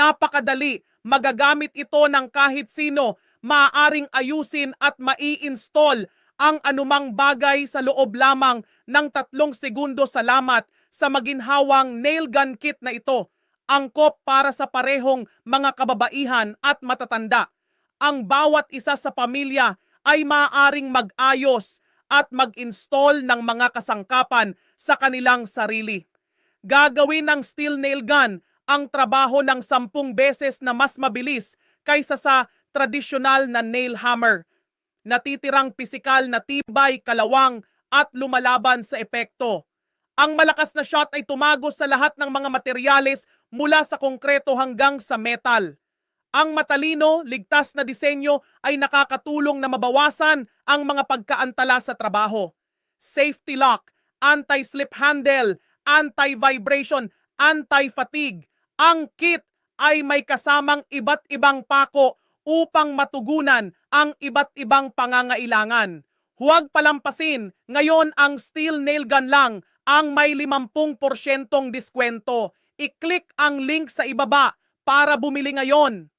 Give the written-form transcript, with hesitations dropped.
napakadali, magagamit ito ng kahit sino, maaaring ayusin at mai-install ang anumang bagay sa loob lamang ng 3 segundo. Salamat sa maginhawang nail gun kit na ito. Angkop para sa parehong mga kababaihan at matatanda. Ang bawat isa sa pamilya ay maaaring mag-ayos at mag-install ng mga kasangkapan sa kanilang sarili. Gagawin ng steel nail gun ang trabaho ng 10 beses na mas mabilis kaysa sa tradisyonal na nail hammer. Natitirang pisikal na tibay, kalawang at lumalaban sa epekto. Ang malakas na shot ay tumagos sa lahat ng mga materyales mula sa konkreto hanggang sa metal. Ang matalino, ligtas na disenyo ay nakakatulong na mabawasan ang mga pagkaantala sa trabaho. Safety lock, anti-slip handle, anti-vibration, anti-fatigue. Ang kit ay may kasamang iba't ibang pako upang matugunan ang iba't ibang pangangailangan. Huwag palampasin, ngayon ang steel nail gun lang ang may 50% diskwento. I-click ang link sa ibaba para bumili ngayon.